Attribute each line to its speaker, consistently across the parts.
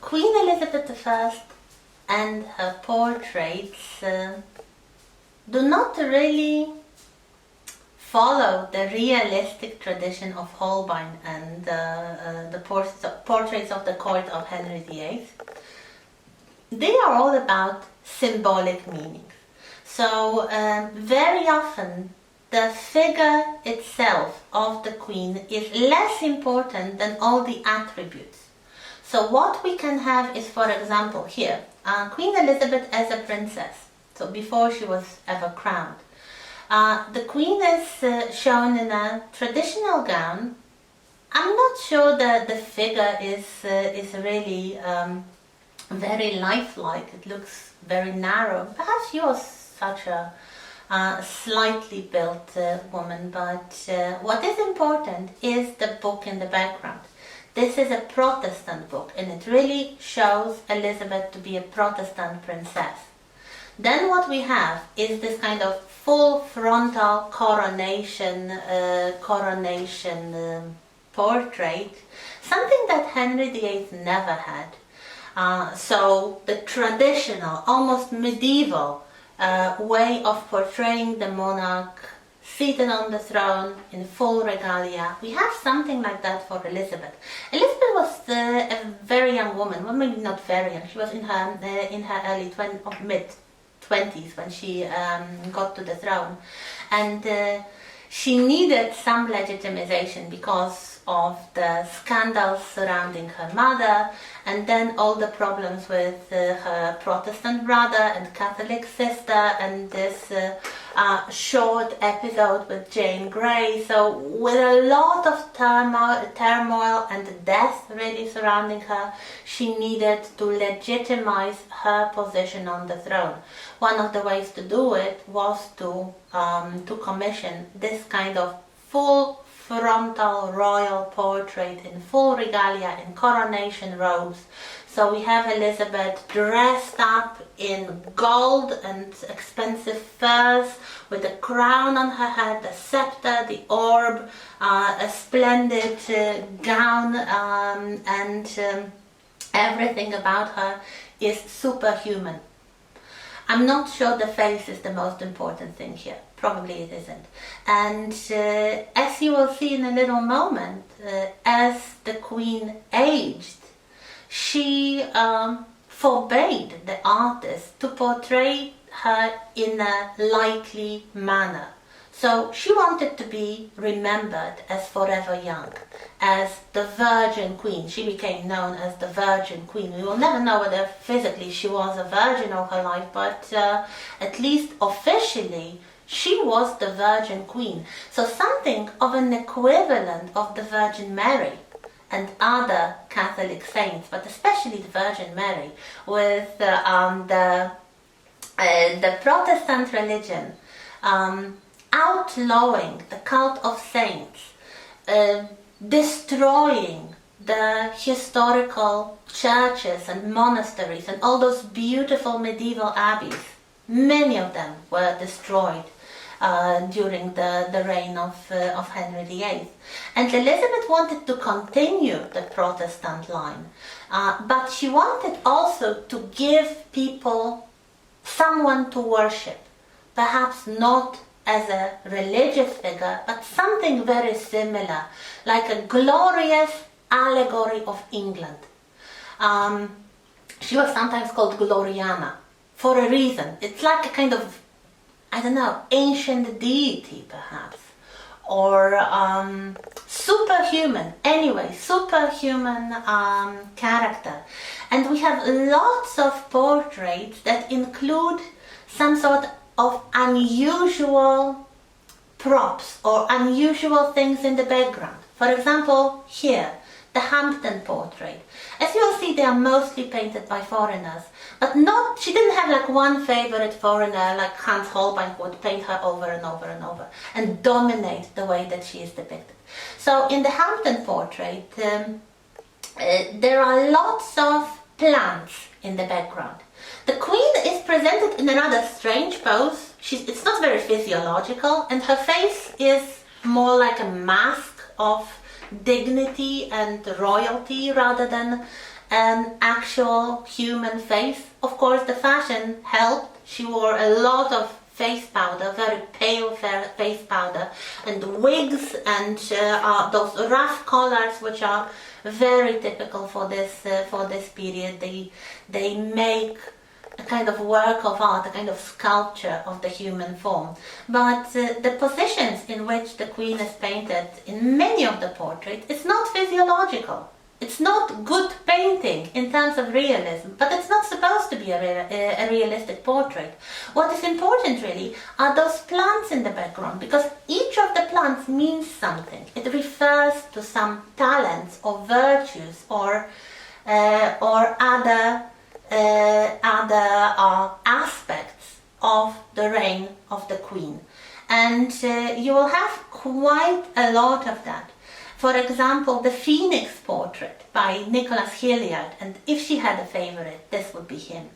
Speaker 1: Queen Elizabeth I and her portraits do not really follow the realistic tradition of Holbein and the portraits of the court of Henry VIII. They are all about symbolic meanings. So very often the figure itself of the queen is less important than all the attributes. So what we can have is, for example, here, Queen Elizabeth as a princess, so before she was ever crowned. The queen is shown in a traditional gown. I'm not sure that the figure is really very lifelike. It looks very narrow. Perhaps she was such a slightly built woman, but what is important is the book in the background. This is a Protestant book, and it really shows Elizabeth to be a Protestant princess. Then what we have is this kind of full frontal coronation portrait, something that Henry VIII never had. So the traditional, almost medieval way of portraying the monarch seated on the throne in full regalia. We have something like that for Elizabeth. Elizabeth was a very young woman, well, maybe not very young. She was in her early mid-20s when she got to the throne, and she needed some legitimization because of the scandals surrounding her mother, and then all the problems with her Protestant brother and Catholic sister, and this short episode with Jane Grey. So with a lot of turmoil and death really surrounding her, she needed to legitimize her position on the throne. One of the ways to do it was to commission this kind of full frontal royal portrait in full regalia, in coronation robes. So we have Elizabeth dressed up in gold and expensive furs, with a crown on her head, the scepter, the orb, a splendid gown, and everything about her is superhuman. I'm not sure the face is the most important thing here. Probably it isn't. And as you will see in a little moment, as the queen aged, she forbade the artist to portray her in a likely manner. So she wanted to be remembered as forever young, as the Virgin Queen. She became known as the Virgin Queen. We will never know whether physically she was a virgin all her life, but at least officially she was the Virgin Queen. So something of an equivalent of the Virgin Mary and other Catholic saints, but especially the Virgin Mary, with the Protestant religion outlawing the cult of saints, destroying the historical churches and monasteries and all those beautiful medieval abbeys. Many of them were destroyed during the reign of Henry VIII. And Elizabeth wanted to continue the Protestant line, but she wanted also to give people someone to worship, perhaps not as a religious figure, but something very similar, like a glorious allegory of England. She was sometimes called Gloriana for a reason. It's like a kind of, I don't know, ancient deity perhaps, or superhuman, anyway, superhuman character. And we have lots of portraits that include some sort of unusual props or unusual things in the background. For example, here, the Hampden portrait. As you will see, they are mostly painted by foreigners, but she didn't have like one favorite foreigner like Hans Holbein, who would paint her over and over and over and dominate the way that she is depicted. So in the Hampden portrait, there are lots of plants in the background. The queen is presented in a rather strange pose. It's not very physiological, and her face is more like a mask of dignity and royalty rather than an actual human face. Of course, the fashion helped. She wore a lot of face powder, very pale face powder, and wigs, and those rough collars, which are very typical for this period. They make a kind of work of art, a kind of sculpture of the human form. But the positions in which the queen is painted in many of the portraits, it's not physiological. It's not good painting in terms of realism, but it's not supposed to be a realistic portrait. What is important really are those plants in the background, because each of the plants means something. It refers to some talents or virtues or other aspects of the reign of the queen. And you will have quite a lot of that. For example, the Phoenix portrait by Nicholas Hilliard, and if she had a favorite, this would be him.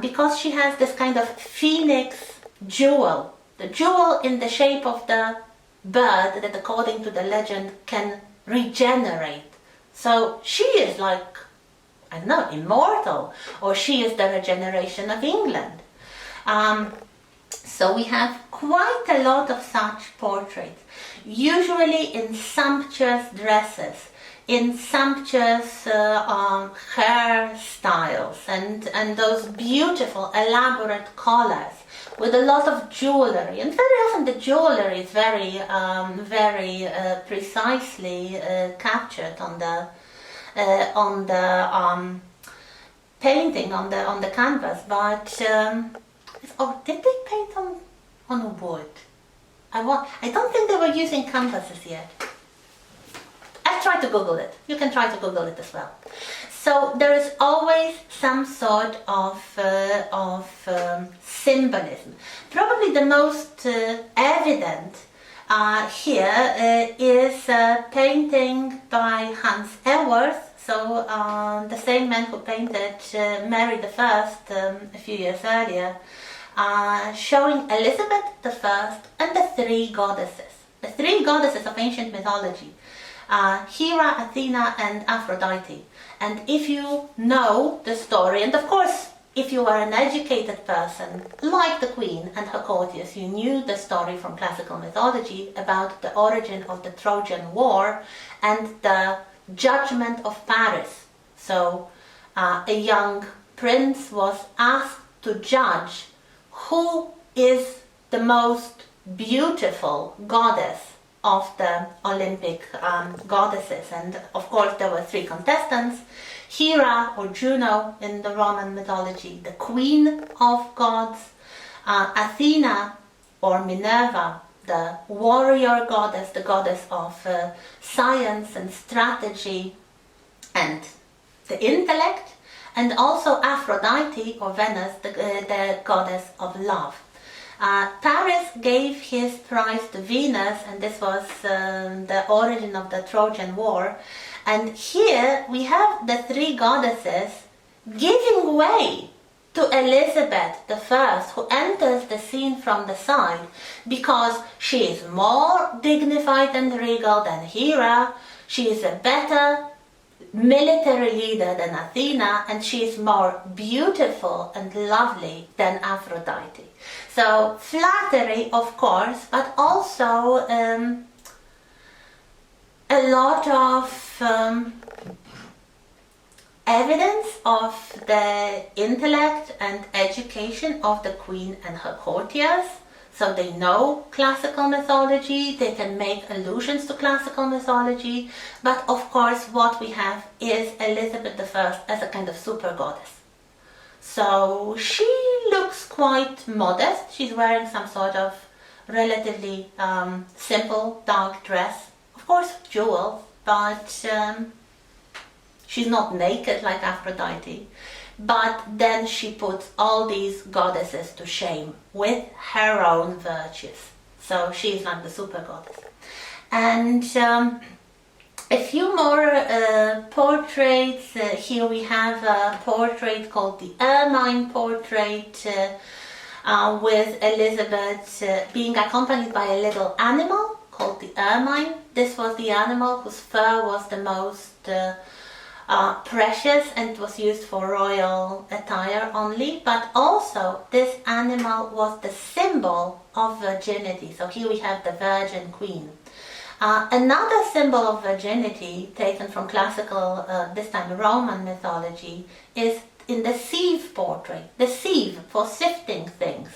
Speaker 1: Because she has this kind of phoenix jewel, the jewel in the shape of the bird that, according to the legend, can regenerate. So she is like, I don't know, immortal, or she is the regeneration of England. So we have quite a lot of such portraits, usually in sumptuous dresses, in sumptuous hairstyles, and those beautiful elaborate collars with a lot of jewelry. And very often the jewelry is very precisely captured on the painting, on the canvas. But did they paint on wood? I don't think they were using canvases yet. I've tried to Google it. You can try to Google it as well. So there is always some sort of symbolism. Probably the most evident here is a painting by Hans Eworth. So the same man who painted Mary I a few years earlier, showing Elizabeth I and the three goddesses of ancient mythology, Hera, Athena and Aphrodite. And if you know the story, and of course if you are an educated person like the queen and her courtiers, you knew the story from classical mythology about the origin of the Trojan War and the judgment of Paris. So a young prince was asked to judge who is the most beautiful goddess of the Olympic goddesses. And of course there were three contestants: Hera, or Juno in the Roman mythology, the queen of gods; Athena, or Minerva, the warrior goddess, the goddess of science and strategy and the intellect; and also Aphrodite, or Venus, the goddess of love. Paris gave his prize to Venus, and this was the origin of the Trojan War. And here we have the three goddesses giving way to Elizabeth I, who enters the scene from the side because she is more dignified and regal than Hera, she is a better military leader than Athena, and she is more beautiful and lovely than Aphrodite. So flattery, of course, but also a lot of evidence of the intellect and education of the queen and her courtiers. So they know classical mythology, they can make allusions to classical mythology, but of course what we have is Elizabeth I as a kind of super goddess. So she looks quite modest. She's wearing some sort of relatively simple dark dress, of course jewels, but she's not naked like Aphrodite. But then she puts all these goddesses to shame with her own virtues. So she's like the super goddess. And a few more portraits. Here we have a portrait called the Ermine portrait, with Elizabeth being accompanied by a little animal called the ermine. This was the animal whose fur was the most precious and was used for royal attire only, but also this animal was the symbol of virginity. So here we have the Virgin Queen. Another symbol of virginity taken from classical, this time Roman mythology, is in the sieve portrait. The sieve, for sifting things,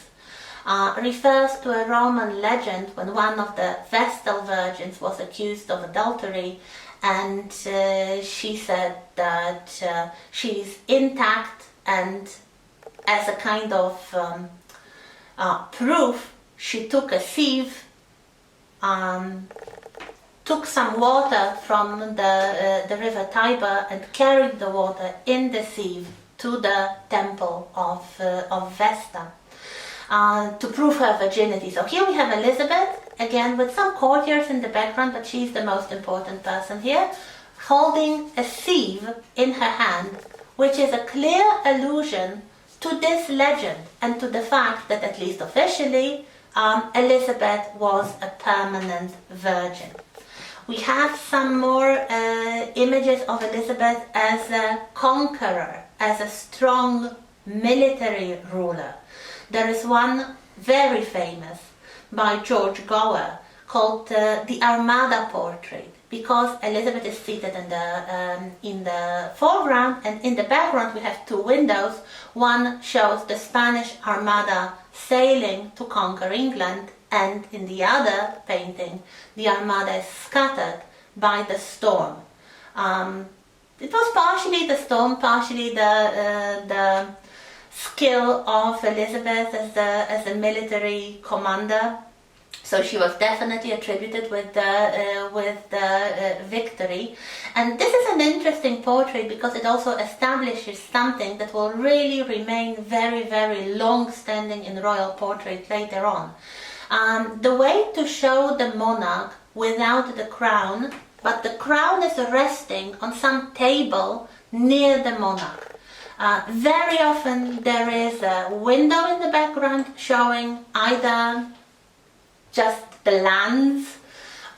Speaker 1: refers to a Roman legend when one of the Vestal virgins was accused of adultery, and she said that she's intact, and as a kind of proof, she took a sieve, took some water from the river Tiber and carried the water in the sieve to the temple of Vesta to prove her virginity. So here we have Elizabeth, again with some courtiers in the background, but she's the most important person here, holding a sieve in her hand, which is a clear allusion to this legend and to the fact that, at least officially, Elizabeth was a permanent virgin. We have some more images of Elizabeth as a conqueror, as a strong military ruler. There is one very famous by George Gower called the Armada portrait, because Elizabeth is seated in the foreground, and in the background we have two windows. One shows the Spanish Armada sailing to conquer England, and in the other painting the Armada is scattered by the storm. It was partially the storm, partially the skill of Elizabeth as a military commander. So she was definitely attributed with the victory. And this is an interesting portrait because it also establishes something that will really remain very, very long-standing in royal portrait later on. The way to show the monarch without the crown, but the crown is resting on some table near the monarch. Very often there is a window in the background showing either just the lands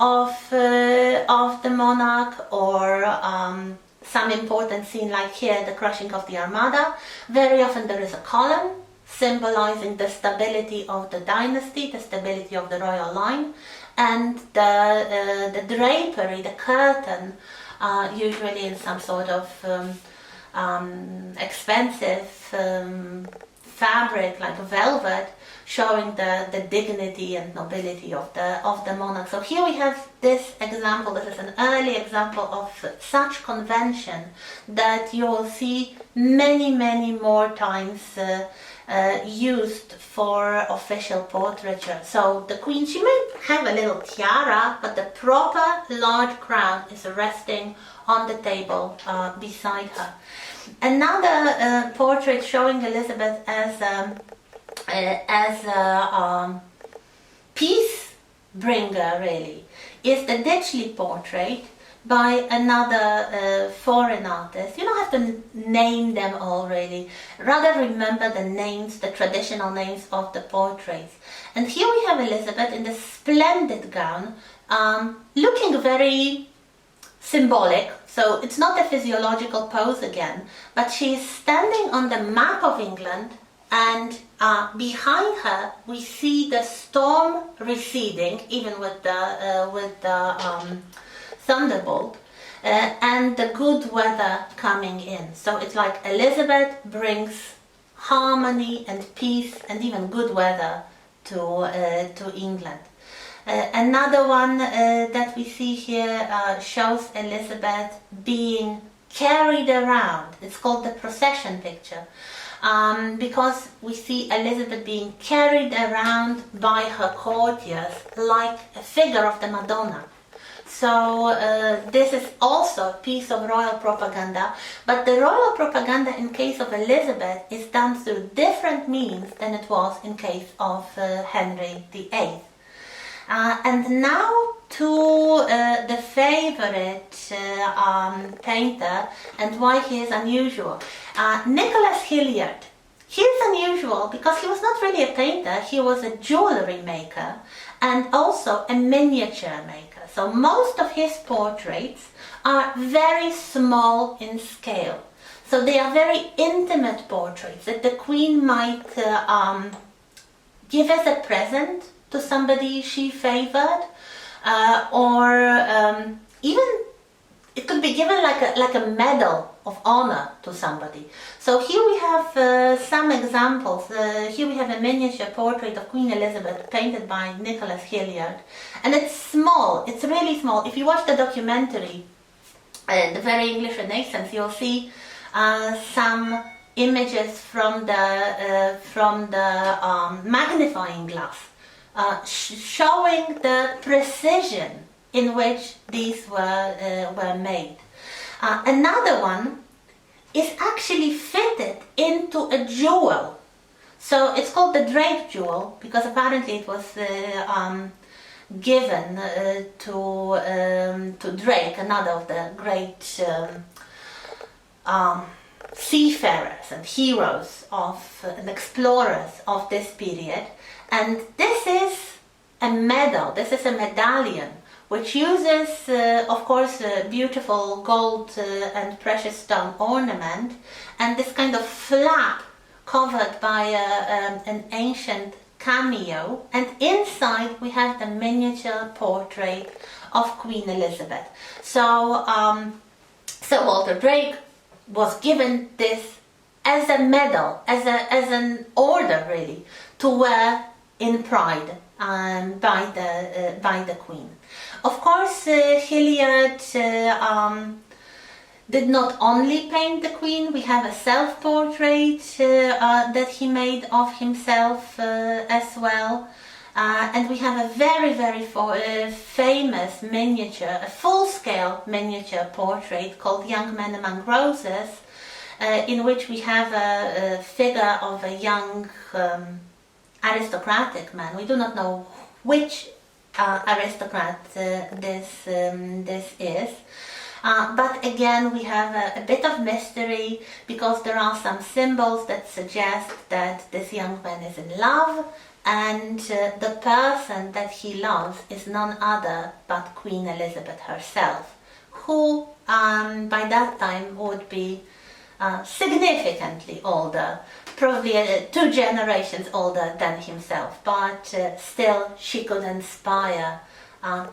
Speaker 1: of the monarch, or some important scene like here, the crushing of the Armada. Very often there is a column symbolizing the stability of the dynasty, the stability of the royal line, and the drapery, the curtain, usually in some sort of expensive fabric like velvet, showing the dignity and nobility of the monarch. So here we have this example. This is an early example of such convention that you will see many, many more times used for official portraiture. So the queen, she may have a little tiara, but the proper large crown is resting on the table beside her. Another portrait showing Elizabeth as a peace bringer, really, is the Ditchley portrait by another foreign artist. You don't have to name them all, really. Rather remember the names, the traditional names of the portraits. And here we have Elizabeth in this splendid gown, looking very symbolic. So it's not a physiological pose again, but she's standing on the map of England, and behind her we see the storm receding, even with the thunderbolt, and the good weather coming in. So it's like Elizabeth brings harmony and peace and even good weather to England. Another one that we see here shows Elizabeth being carried around. It's called the procession picture, because we see Elizabeth being carried around by her courtiers like a figure of the Madonna. So this is also a piece of royal propaganda, but the royal propaganda in case of Elizabeth is done through different means than it was in case of Henry VIII. And now to the favorite painter and why he is unusual. Nicholas Hilliard. He is unusual because he was not really a painter, he was a jewelry maker, and also a miniature maker. So most of his portraits are very small in scale. So they are very intimate portraits that the Queen might give as a present to somebody she favored, or even it could be given like a medal of honor to somebody. So here we have some examples. Here we have a miniature portrait of Queen Elizabeth painted by Nicholas Hilliard, and it's small. It's really small. If you watch the documentary, The Very English Renaissance, you'll see some images from the magnifying glass, showing the precision in which these were made. Another one is actually fitted into a jewel. So it's called the Drake jewel because apparently it was given to Drake, another of the great seafarers and heroes and explorers of this period. And this is a medal, this is a medallion, which uses, of course, beautiful gold and precious stone ornament, and this kind of flap covered by an ancient cameo, and inside we have the miniature portrait of Queen Elizabeth. So Sir Walter Drake was given this as a medal, as an order really, to wear in pride by the Queen. Of course, Hilliard did not only paint the Queen. We have a self-portrait that he made of himself as well. And we have a very, very famous miniature, a full-scale miniature portrait called Young Men Among Roses, in which we have a figure of a young aristocratic man. We do not know which aristocrat this is. But again, we have a bit of mystery because there are some symbols that suggest that this young man is in love, and the person that he loves is none other but Queen Elizabeth herself, who by that time would be significantly older, probably 2 generations older than himself, but still she could inspire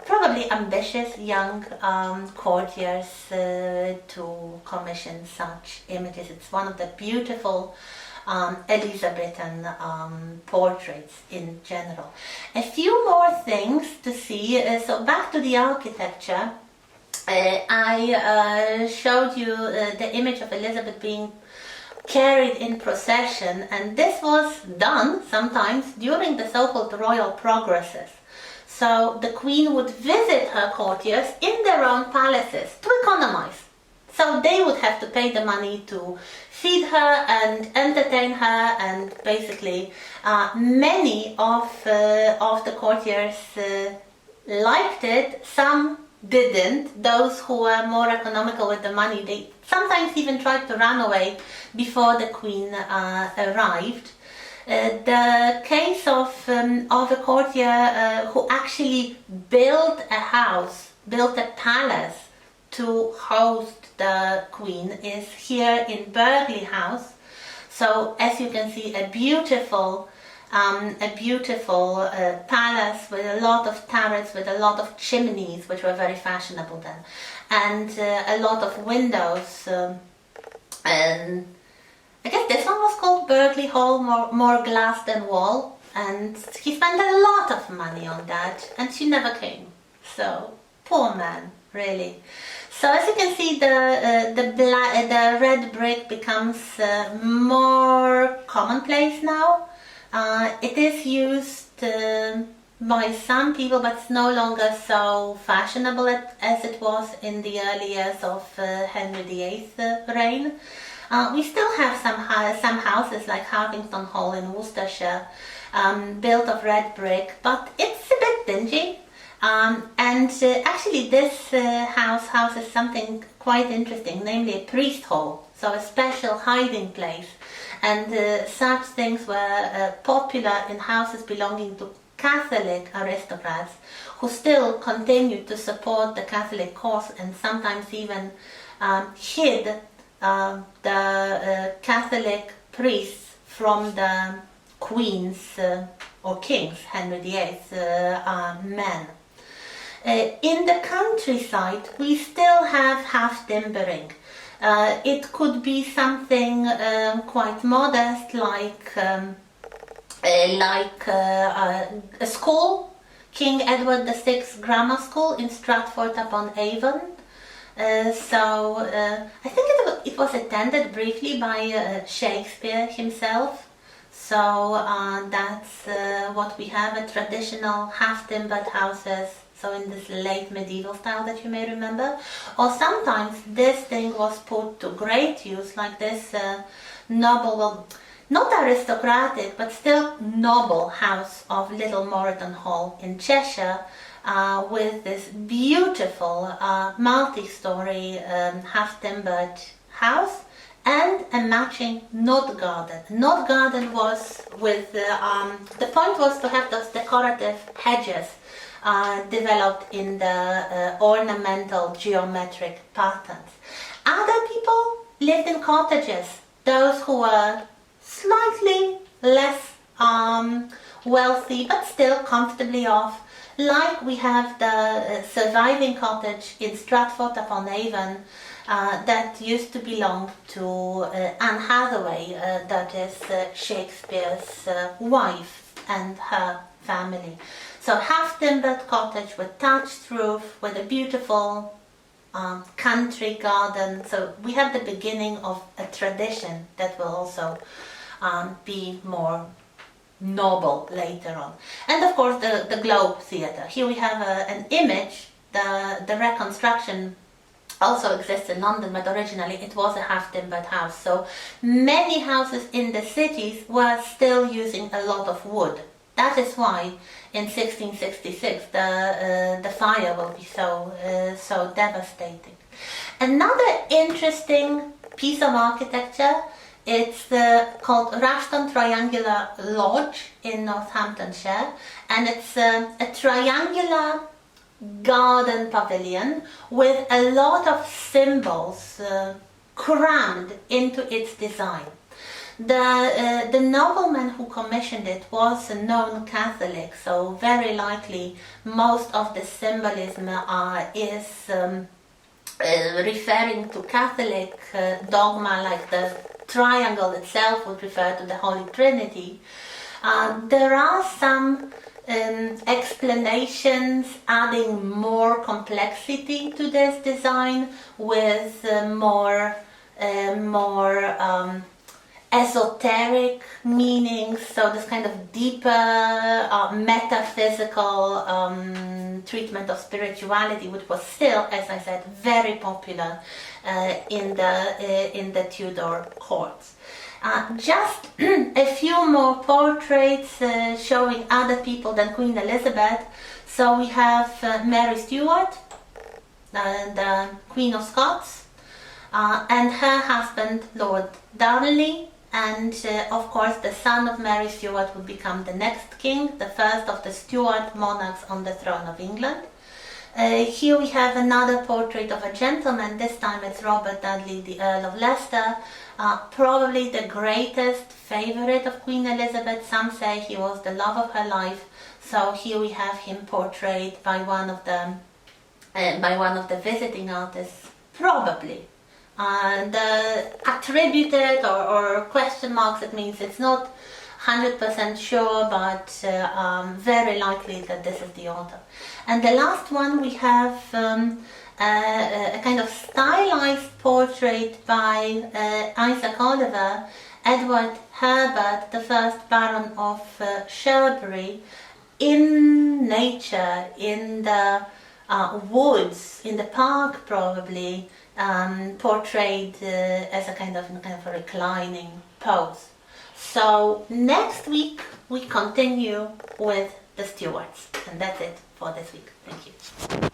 Speaker 1: probably ambitious young courtiers to commission such images. It's one of the beautiful Elizabethan portraits in general. A few more things to see. So back to the architecture. I showed you the image of Elizabeth being carried in procession, and this was done sometimes during the so-called royal progresses. So the Queen would visit her courtiers in their own palaces to economize. So they would have to pay the money to feed her and entertain her, and basically many of the courtiers liked it. Some didn't. Those who were more economical with the money, they sometimes even tried to run away before the Queen arrived. The case of a courtier who actually built a house, built a palace to host the Queen is here in Burghley House. So as you can see, a beautiful palace with a lot of turrets, with a lot of chimneys, which were very fashionable then, and a lot of windows. And I guess this one was called Burghley Hall, more glass than wall, and he spent a lot of money on that, and she never came. So poor man, really. So as you can see, the red brick becomes more commonplace now. It is used by some people, but it's no longer so fashionable as it was in the early years of Henry VIII's reign. We still have some houses like Hartington Hall in Worcestershire, built of red brick, but it's a bit dingy. Actually this house houses something quite interesting, namely a priest hall, so a special hiding place. And such things were popular in houses belonging to Catholic aristocrats who still continued to support the Catholic cause and sometimes even hid the Catholic priests from the Queen's or King's, Henry VIII's men. In the countryside, we still have half timbering. It could be something quite modest, like a school, King Edward VI Grammar School in Stratford-upon-Avon. I think it was attended briefly by Shakespeare himself. So that's what we have, a traditional half-timbered houses, so in this late medieval style that you may remember. Or sometimes this thing was put to great use, like this noble, well, not aristocratic, but still noble house of Little Moreton Hall in Cheshire, with this beautiful multi-story half-timbered house and a matching knot garden. Knot garden was with the point was to have those decorative hedges developed in the ornamental geometric patterns. Other people lived in cottages, those who were slightly less wealthy but still comfortably off, like we have the surviving cottage in Stratford-upon-Avon that used to belong to Anne Hathaway, that is Shakespeare's wife, and her family. So half-timbered cottage with thatched roof, with a beautiful country garden. So we have the beginning of a tradition that will also be more noble later on. And of course the Globe Theatre. Here we have an image. The reconstruction also exists in London, but originally it was a half-timbered house. So many houses in the cities were still using a lot of wood. That is why in 1666 the fire will be so devastating. Another interesting piece of architecture, it's called Rushton Triangular Lodge in Northamptonshire, and it's a triangular garden pavilion with a lot of symbols crammed into its design. The nobleman who commissioned it was a known Catholic, so very likely most of the symbolism is referring to Catholic dogma, like the triangle itself would refer to the Holy Trinity. There are some explanations adding more complexity to this design with more esoteric meanings, so this kind of deeper metaphysical treatment of spirituality, which was still, as I said, very popular in the Tudor courts. Just a few more portraits showing other people than Queen Elizabeth. So we have Mary Stuart, the Queen of Scots, and her husband Lord Darnley, and of course the son of Mary Stuart would become the next king, the first of the Stuart monarchs on the throne of England. Here we have another portrait of a gentleman. This time it's Robert Dudley, the Earl of Leicester, probably the greatest favorite of Queen Elizabeth. Some say he was the love of her life. So here we have him portrayed by one of the visiting artists, probably. The attributed or question marks, it means it's not 100% sure, but very likely that this is the author. And the last one, we have a kind of stylized portrait by Isaac Oliver, Edward Herbert, the first Baron of Sherbury, in nature, in the woods, in the park probably, portrayed as a kind of a reclining pose. So next week we continue with the Stuarts, and that's it for this week. Thank you.